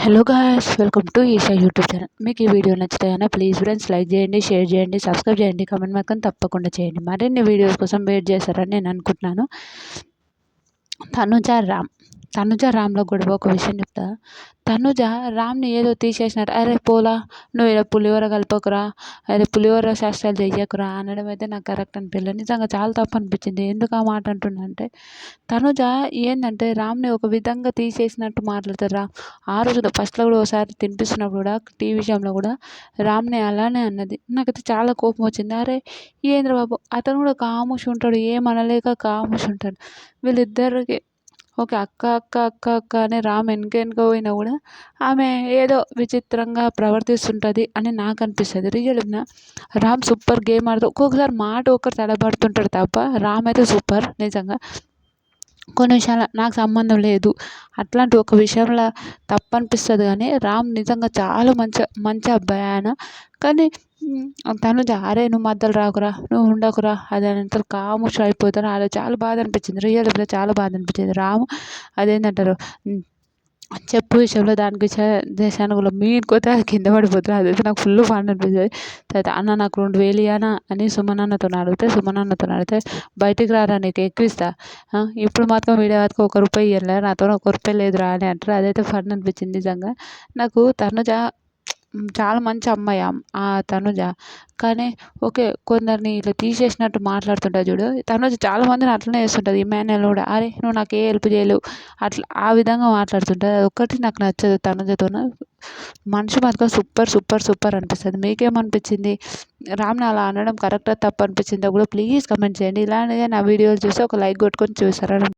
Hello guys, welcome to Isha YouTube channel. మీకు ఈ వీడియో నచ్చుతాయన్నా ప్లీజ్ ఫ్రెండ్స్ లైక్ చేయండి, షేర్ చేయండి, సబ్స్క్రైబ్ చేయండి, కామెంట్ మాత్రం తప్పకుండా చేయండి. మరిన్ని వీడియోస్ కోసం వెయిట్ చేస్తారని నేను అనుకుంటున్నాను. తనుజ రామ్లో గొడవ ఒక విషయం చెప్తా. తనుజ రామ్ని ఏదో తీసేసినారు. అరే పోలా, నువ్వు ఇలా పులిహోర కలపకురా, అరే పులిహోర శాస్త్రాలు చెయ్యకురా అనడం అయితే నాకు కరెక్ట్ అనిపించలేదు. నిజంగా చాలా తప్పు అనిపించింది. ఎందుకు ఆ మాట అంటున్నంటే, తనుజ ఏంటంటే రామ్ని ఒక విధంగా తీసేసినట్టు మాట్లాడతారు. ఆ రోజులో ఫస్ట్లో కూడా ఒకసారి తినిపిస్తున్నప్పుడు కూడా టీ విషయంలో కూడా రామ్ని అలానే అన్నది. నాకైతే చాలా కోపం వచ్చింది. అరే ఏంద్ర బాబు, అతను కూడా కాముష్ ఉంటాడు, ఏమనలేక కాముష్ ఉంటాడు. వీళ్ళిద్దరికి ఓకే, అక్క అక్క అక్క అక్క అని రామ్ వెనక పోయినా కూడా ఆమె ఏదో విచిత్రంగా ప్రవర్తిస్తుంటుంది అని నాకు అనిపిస్తుంది. రియల్గా రామ్ సూపర్ గేమ్ ఆడుతూ ఒక్కొక్కసారి మాట ఒకరు తడబడుతుంటాడు తప్ప రామ్ అయితే సూపర్. నిజంగా కొన్ని విషయాలు నాకు సంబంధం లేదు అట్లాంటి ఒక విషయంలో తప్పు అనిపిస్తుంది, కానీ రామ్ నిజంగా చాలా మంచి మంచి అబ్బాయి ఆయన. కానీ తనుజ అరే నువ్వు మధ్యలో రాకురా, నువ్వు ఉండకురా అది అంతా కాముష్ అయిపోతాను. అలా చాలా బాధ అనిపించింది. రియల్గా చాలా బాధ అనిపించింది. రాము అదేంటంటారు, చెప్పు విషయంలో దానికి దేశానికి కూడా మీనుకోతే అది కింద పడిపోతుంది. అదైతే నాకు ఫుల్ ఫన్ అనిపిస్తుంది. తర్వాత అన్న నాకు 2000 ఇయ్యనా అని సుమనన్నతో అడిగితే బయటికి రారా నీకు ఎక్కువ ఇస్తా, ఇప్పుడు మాత్రం వీడియో వరకు ₹1 ఇవ్వలే, నాతో ₹1 లేదురా అని అంటారు. అదైతే ఫన్ అనిపించింది. నిజంగా నాకు తనుజ చాలా మంచి అమ్మాయి ఆ తనుజ. కానీ ఓకే, కొందరిని ఇట్లా తీసేసినట్టు మాట్లాడుతుంటుంది చూడు, తనుజ చాలా మందిని అట్లనే చేస్తుంటుంది. ఇమాన్యుల్ కూడా అరే నువ్వు నాకు ఏ హెల్ప్ చేయలేవు అట్లా ఆ విధంగా మాట్లాడుతుంటుంది. అది ఒక్కటి నాకు నచ్చదు తనుజతో. మనిషి మాత్రం సూపర్ సూపర్ సూపర్ అనిపిస్తుంది. మీకేమనిపించింది? రామ్ని అలా అనడం కరెక్టా తప్పు అనిపించిందో కూడా ప్లీజ్ కమెంట్ చేయండి. ఇలానే నా వీడియోలు చూసి ఒక లైక్ కొట్టుకొని చూస్తారా.